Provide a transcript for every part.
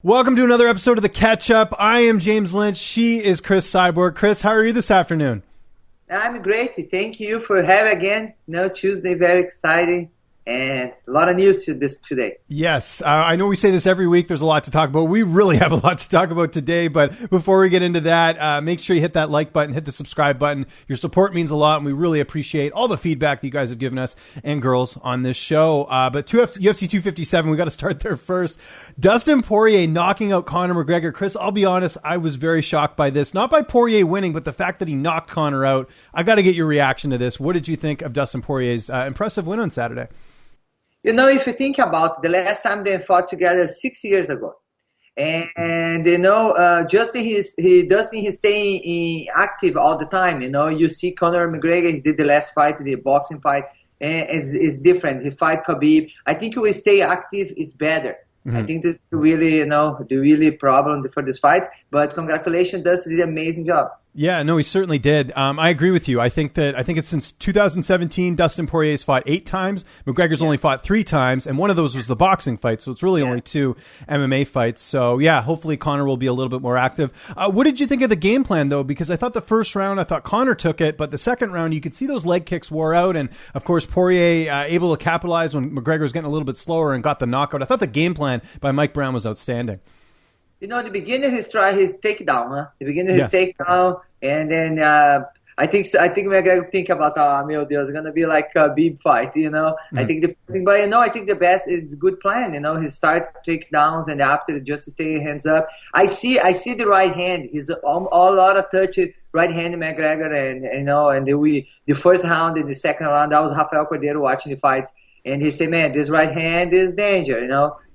Welcome to another episode of The Catch Up. I am James Lynch. She is Cris Cyborg. Cris, how are you this afternoon? I'm great. Thank you for having again. Tuesday, very exciting. And a lot of news to this today. Yes, I know we say this every week. There's a lot to talk about. We really have a lot to talk about today. But before we get into that, make sure you hit that like button, hit the subscribe button. Your support means a lot, and we really appreciate all the feedback that you guys have given us and girls on this show. But UFC 257, we got to start there first. Dustin Poirier knocking out Conor McGregor. Cris, I'll be honest, I was very shocked by this. Not by Poirier winning, but the fact that he knocked Conor out. I got to get your reaction to this. What did you think of Dustin Poirier's impressive win on Saturday? If you think about the last time they fought together 6 years ago, and Dustin he's staying active all the time. You see Conor McGregor, he did the last fight, the boxing fight, and it's different. He fight Khabib. I think he will stay active is better. Mm-hmm. I think this is really, the really problem for this fight. But congratulations, Dustin did an amazing job. Yeah, no, he certainly did. I agree with you. I think it's since 2017, Dustin Poirier's fought 8 times. McGregor's only fought 3 times, and one of those was the boxing fight. So it's really only 2 MMA fights. So yeah, hopefully Conor will be a little bit more active. What did you think of the game plan though? Because I thought the first round, I thought Conor took it, but the second round, you could see those leg kicks wore out, and of course Poirier able to capitalize when McGregor was getting a little bit slower and got the knockout. I thought the game plan by Mike Brown was outstanding. The beginning he's try his takedown, The beginning his takedown, and then I think McGregor think about it's gonna be like a Khabib fight, I think the first thing, but I think the best is good plan, he start takedowns and after just stay hands up. I see the right hand. He's a lot of touch right hand McGregor, and the first round and the second round that was Rafael Cordeiro watching the fights. And he said, man, this right hand is danger,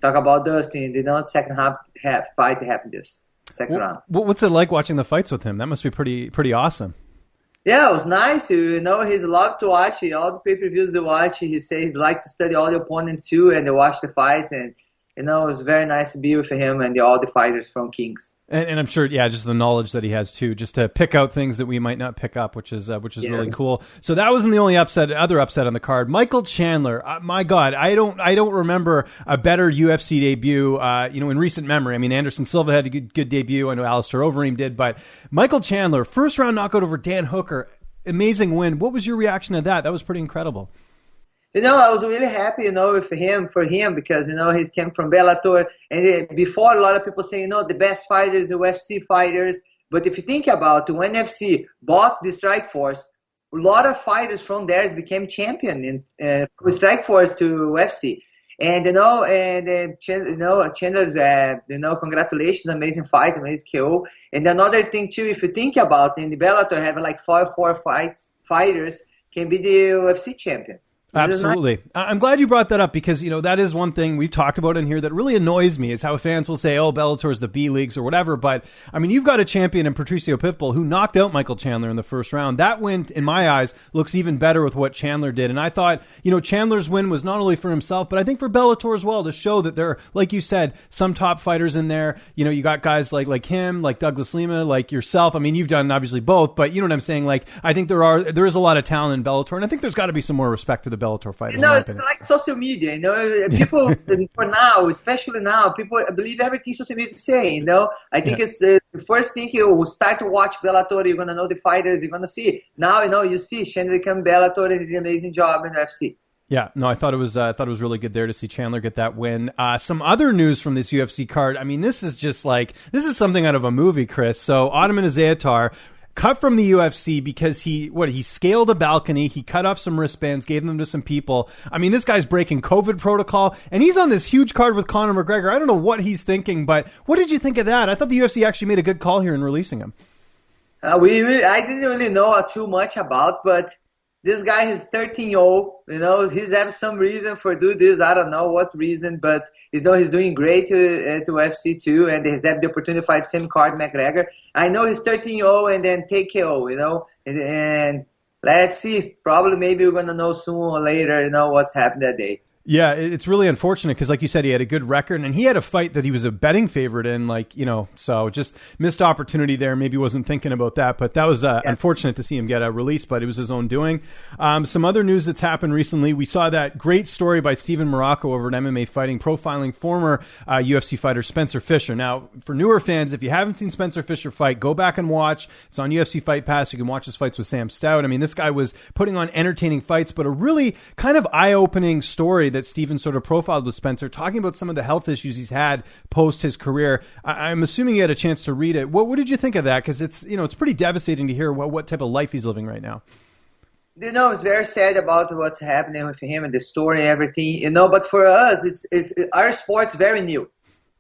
Talk about Dustin, second half fight happened this second round. What's it like watching the fights with him? That must be pretty awesome. Yeah, it was nice. He's loved to watch all the pay-per-views to watch. He says he likes to study all the opponents too and to watch the fights. And, it was very nice to be with him and all the fighters from Kings. And I'm sure, just the knowledge that he has too, just to pick out things that we might not pick up, which is really cool. So that wasn't the only other upset on the card. Michael Chandler, my God, I don't remember a better UFC debut, in recent memory. I mean, Anderson Silva had a good debut. I know Alistair Overeem did, but Michael Chandler, first round knockout over Dan Hooker, amazing win. What was your reaction to that? That was pretty incredible. I was really happy, for him because, he's came from Bellator. And before, a lot of people say, the best fighters are UFC fighters. But if you think about it, when UFC bought the Strikeforce, a lot of fighters from there became champion from Strikeforce to UFC. And, Chandler's, congratulations, amazing fight, amazing KO. And another thing, too, if you think about it, in the Bellator, have like 4 fighters can be the UFC champion. Absolutely. I'm glad you brought that up because, that is one thing we've talked about in here that really annoys me is how fans will say, Bellator is the B leagues or whatever. But I mean, you've got a champion in Patricio Pitbull who knocked out Michael Chandler in the first round. That win, in my eyes, looks even better with what Chandler did. And I thought, Chandler's win was not only for himself, but I think for Bellator as well to show that there are, like you said, some top fighters in there. You got guys like him, like Douglas Lima, like yourself. I mean, you've done obviously both, but you know what I'm saying? Like, I think there is a lot of talent in Bellator, and I think there's got to be some more respect to the Bellator fight. It's like social media, people for now, especially now, people believe everything social media is saying, I think it's the first thing you start to watch Bellator, you're going to know the fighters, you're going to see. Now, you see Chandler come Bellator and did an amazing job in UFC. Yeah, no, I thought it was really good there to see Chandler get that win. Some other news from this UFC card. I mean, this is something out of a movie, Cris. So Ottman Azaitar cut from the UFC because he scaled a balcony, he cut off some wristbands, gave them to some people. I mean, this guy's breaking COVID protocol, and he's on this huge card with Conor McGregor. I don't know what he's thinking, but what did you think of that? I thought the UFC actually made a good call here in releasing him. I didn't really know too much about, but this guy is 13-year-old, he's have some reason for do this. I don't know what reason, but he's doing great at UFC too, and he's had the opportunity to fight same card McGregor. I know he's 13-year-old and then take KO, and let's see. Probably maybe we're gonna know sooner or later, what's happened that day. Yeah, it's really unfortunate because, like you said, he had a good record and he had a fight that he was a betting favorite in, so just missed opportunity there. Maybe wasn't thinking about that, but that was unfortunate to see him get a release, but it was his own doing. Some other news that's happened recently. We saw that great story by Steven Morocco over at MMA Fighting, profiling former UFC fighter Spencer Fisher. Now, for newer fans, if you haven't seen Spencer Fisher fight, go back and watch. It's on UFC Fight Pass. You can watch his fights with Sam Stout. I mean, this guy was putting on entertaining fights, but a really kind of eye-opening story that Steven sort of profiled with Spencer, talking about some of the health issues he's had post his career. I'm assuming you had a chance to read it. What did you think of that? Because it's pretty devastating to hear what type of life he's living right now. It's very sad about what's happening with him and the story and everything. But for us, it's our sport's very new.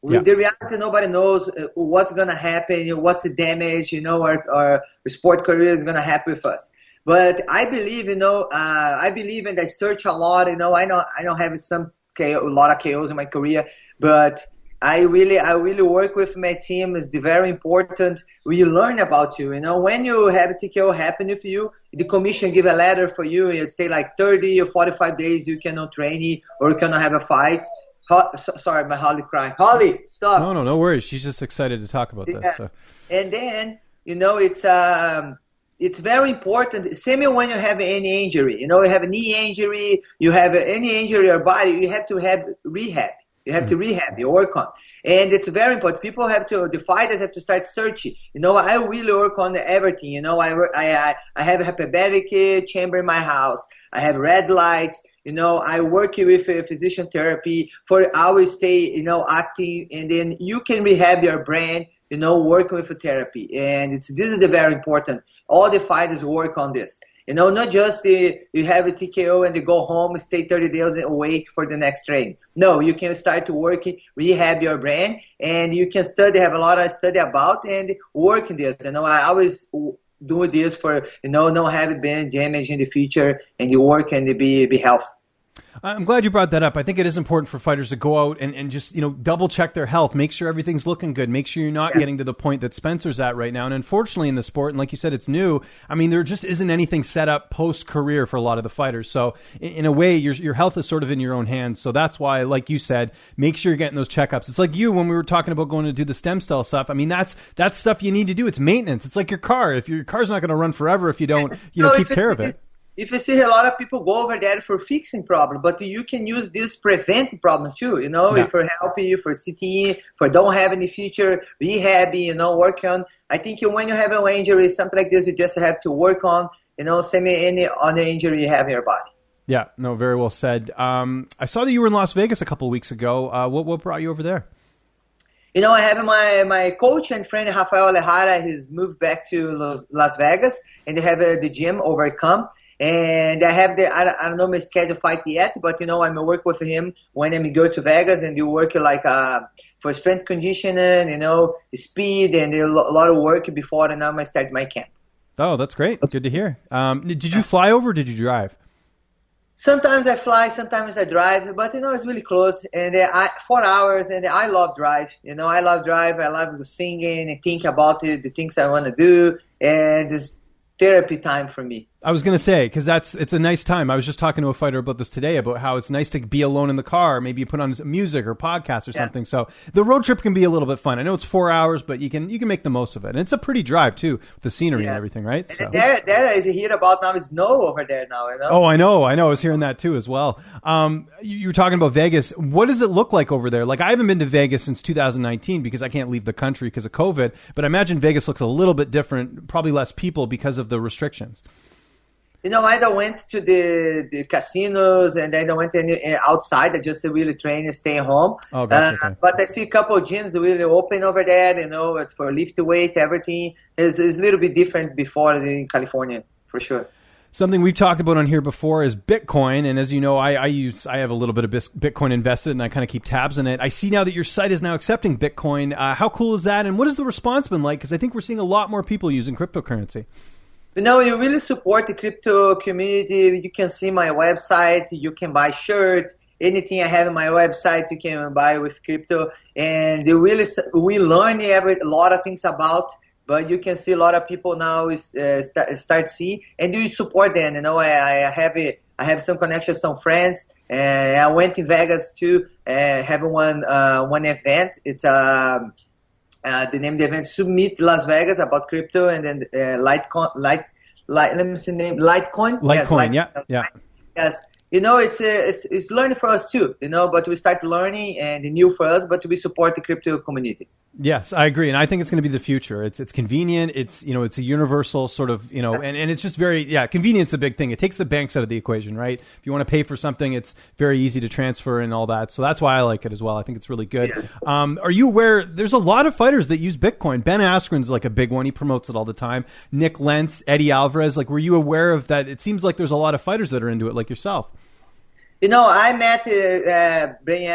The reality, nobody knows what's gonna happen. What's the damage? Our sport career is gonna happen with us. But I believe, and I search a lot. I don't have a lot of KOs in my career, but I really work with my team. It's very important. We learn about you. When you have a TKO happen with you, the commission give a letter for you. You stay like 30 or 45 days. You cannot train or you cannot have a fight. Sorry, my Holly crying. Holly, stop. No worries. She's just excited to talk about this. So. And then it's very important. Same when you have any injury. You have a knee injury, you have any injury in your body, you have to have rehab. You have to rehab, you work on. And it's very important. The fighters have to start searching. I really work on everything. I have a hyperbaric chamber in my house. I have red lights. I work with physician therapy for always stay, active. And then you can rehab your brain, working with therapy. And this is very important. All the fighters work on this. Not just you have a TKO and you go home, stay 30 days and wait for the next training. No, you can start to work, rehab your brain, and you can have a lot of study about and work in this. I always do this for, not having been damaged in the future, and you work and be healthy. I'm glad you brought that up. I think it is important for fighters to go out and just, double check their health, make sure everything's looking good, make sure you're not getting to the point that Spencer's at right now. And unfortunately in the sport, and like you said, it's new. I mean, there just isn't anything set up post-career for a lot of the fighters. So in a way, your health is sort of in your own hands. So that's why, like you said, make sure you're getting those checkups. It's like you, when we were talking about going to do the stem cell stuff. I mean, that's stuff you need to do. It's maintenance. It's like your car. If your car's not going to run forever if you don't, keep care of it. If you see a lot of people go over there for fixing problems, but you can use this prevent problems too, if for helping, for CTE, for don't have any future, rehabbing, work on. I think when you have an injury, something like this, you just have to work on, same any other injury you have in your body. Yeah, no, very well said. I saw that you were in Las Vegas a couple of weeks ago. What brought you over there? I have my coach and friend Rafael Alejara. He's moved back to Las Vegas, and they have the gym overcome. And I have I don't know my schedule fight yet, but I'm work with him when I go to Vegas, and you work like for strength conditioning, speed, and a lot of work before and now I start my camp. Oh, that's great. Good to hear. Did you fly over or did you drive? Sometimes I fly, sometimes I drive, but it's really close, and 4 hours, and I love drive. I love drive. I love singing and think about it, the things I want to do, and just therapy time for me. I was going to say, because it's a nice time. I was just talking to a fighter about this today, about how it's nice to be alone in the car. Maybe you put on some music or podcast or something. So the road trip can be a little bit fun. I know it's 4 hours, but you can make the most of it. And it's a pretty drive too, with the scenery and everything, right? And so there is here about now is snow over there now. Oh, I know. I was hearing that too as well. You were talking about Vegas. What does it look like over there? Like, I haven't been to Vegas since 2019 because I can't leave the country because of COVID. But I imagine Vegas looks a little bit different, probably less people because of the restrictions. I don't went to the casinos, and I don't went any outside. I just really train and stay home. Oh, gotcha, okay. But I see a couple of gyms that really open over there. It's for lift weight, everything is a little bit different before in California, for sure. Something we've talked about on here before is Bitcoin, and as you know, I have a little bit of Bitcoin invested, and I kind of keep tabs on it. I see now that your site is now accepting Bitcoin. How cool is that, and what has the response been like? Because I think we're seeing a lot more people using cryptocurrency. You really support the crypto community. You can see my website. You can buy shirts. Anything I have on my website, you can buy with crypto. And we learn a lot of things about, but you can see a lot of people now start see, and you support them. I have some connections, some friends, And I went in Vegas too, having one event. It's the name of the event Summit Las Vegas about crypto, and then Litecoin. Let me see the name. Litecoin. Litecoin. Yes, Yeah. Yes. It's learning for us too, but we start learning and new for us, but we support the crypto community. Yes, I agree. And I think it's going to be the future. It's convenient. It's a universal sort of, and it's just very, convenience is the big thing. It takes the banks out of the equation, right? If you want to pay for something, it's very easy to transfer and all that. So that's why I like it as well. I think it's really good. Yes. Are you aware, there's a lot of fighters that use Bitcoin. Ben Askren's like a big one. He promotes it all the time. Nick Lentz, Eddie Alvarez. Like, were you aware of that? It seems like there's a lot of fighters that are into it like yourself. I met Ben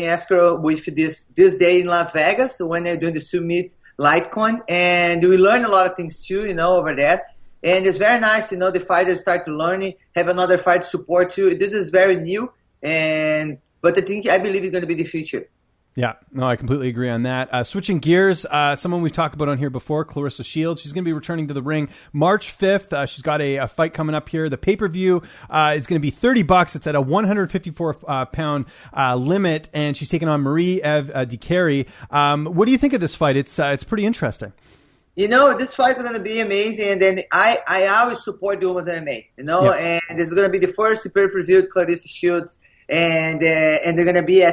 Askren with this day in Las Vegas when they're doing the Summit Litecoin, and we learn a lot of things too, over there. And it's very nice, the fighters start to learning, have another fight support too. This is very new, but I believe it's going to be the future. Yeah, no, I completely agree on that. Switching gears, someone we've talked about on here before, Claressa Shields. She's going to be returning to the ring March 5th. She's got a fight coming up here. The pay-per-view is going to be $30. It's at a 154-pound limit, and she's taking on Marie-Eve Dicaire. What do you think of this fight? It's pretty interesting. This fight is going to be amazing, and then I always support the women's MMA, and it's going to be the first pay-per-view Claressa Shields. And they're going to be I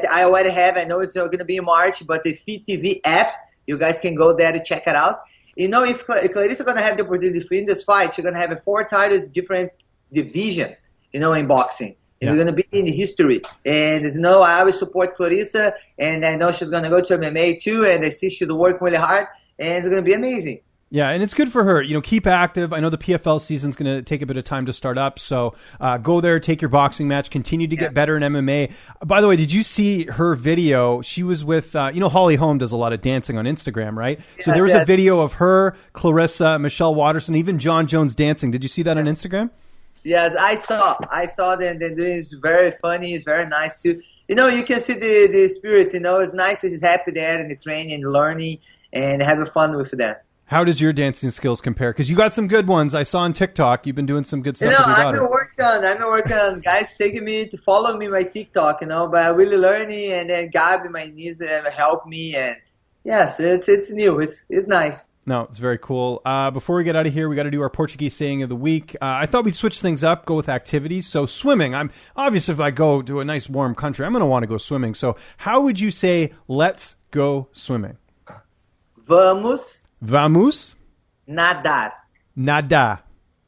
know it's going to be in March, but the Fite TV app, you guys can go there to check it out. If Claressa is going to have the opportunity to win this fight, she's going to have 4 titles, different division, in boxing. And they're going to be in the history. And I always support Claressa, and I know she's going to go to MMA too, and I see she's working really hard, and it's going to be amazing. Yeah, and it's good for her. Keep active. I know the PFL season's going to take a bit of time to start up, so go there, take your boxing match, continue to get better in MMA. By the way, did you see her video? She was with, Holly Holm does a lot of dancing on Instagram, right? Yeah, so there was a video of her, Claressa, Michelle Watterson, even John Jones dancing. Did you see that on Instagram? Yes, I saw them. They're doing it's very funny. It's very nice too. You can see the spirit. It's nice. She's happy there in the training and learning and having fun with them. How does your dancing skills compare? Because you got some good ones. I saw on TikTok. You've been doing some good stuff with your daughter. I've been working on guys taking me to follow me my TikTok, but I'm really learning, and then Gabi, my niece, help me, and yes, it's new. It's nice. No, it's very cool. Before we get out of here, we got to do our Portuguese saying of the week. I thought we'd switch things up, go with activities. So swimming. I'm obviously, if I go to a nice warm country, I'm going to want to go swimming. So how would you say, let's go swimming? Vamos nadar.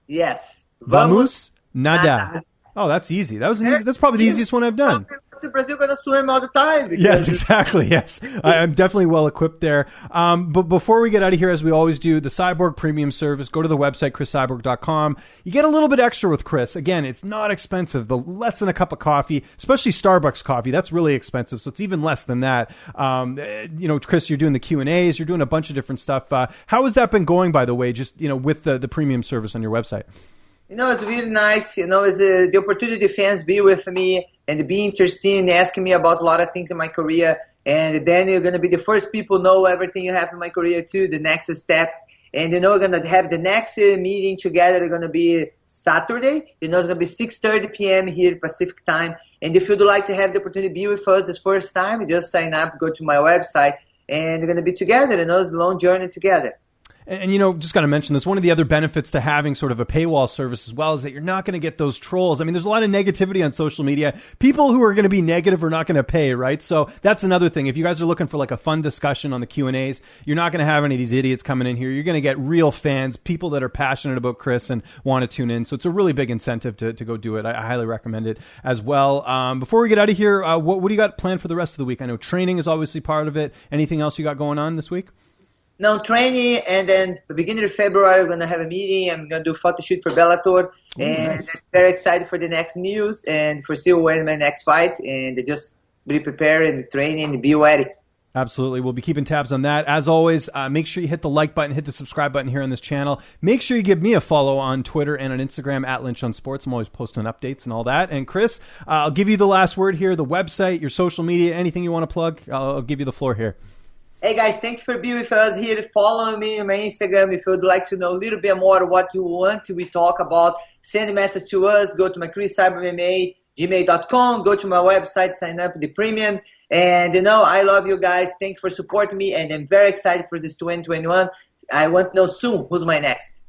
Yes. Vamos nadar. Oh, that's easy. That's probably the easiest one I've done. To Brazil, going to swim all the time. Yes, exactly. Yes, I'm definitely well equipped there. But before we get out of here, as we always do, the Cyborg Premium Service, go to the website, chriscyborg.com. You get a little bit extra with Chris. Again, it's not expensive. The less than a cup of coffee, especially Starbucks coffee, that's really expensive. So it's even less than that. Chris, you're doing the Q&As. You're doing a bunch of different stuff. How has that been going, by the way, just, with the premium service on your website? It's really nice. It's the opportunity fans be with me and be interested in asking me about a lot of things in my career. And then you're going to be the first people know everything you have in my career too, the next step. And, we're going to have the next meeting together. It's going to be Saturday. It's going to be 6:30 p.m. here Pacific time. And if you'd like to have the opportunity to be with us this first time, just sign up, go to my website, and we're going to be together. It's a long journey together. And, just got to mention this. One of the other benefits to having sort of a paywall service as well is that you're not going to get those trolls. I mean, there's a lot of negativity on social media. People who are going to be negative are not going to pay, right? So that's another thing. If you guys are looking for like a fun discussion on the Q&As, you're not going to have any of these idiots coming in here. You're going to get real fans, people that are passionate about Chris and want to tune in. So it's a really big incentive to go do it. I highly recommend it as well. Before we get out of here, what do you got planned for the rest of the week? I know training is obviously part of it. Anything else you got going on this week? No, training, and then the beginning of February, we're going to have a meeting. I'm going to do a photo shoot for Bellator, and nice. I'm very excited for the next news and for still winning my next fight, and just be prepared and training and be ready. Absolutely. We'll be keeping tabs on that. As always, make sure you hit the like button, hit the subscribe button here on this channel. Make sure you give me a follow on Twitter and on Instagram at Lynch on Sports. I'm always posting updates and all that. And Chris, I'll give you the last word here, the website, your social media, anything you want to plug. I'll give you the floor here. Hey guys, thank you for being with us here. Follow me on my Instagram if you would like to know a little bit more what you want we talk about. Send a message to us. Go to my Cris Cyborg MMA gmail.com. Go to my website, sign up the premium. And, I love you guys. Thank you for supporting me. And I'm very excited for this 2021. I want to know soon who's my next.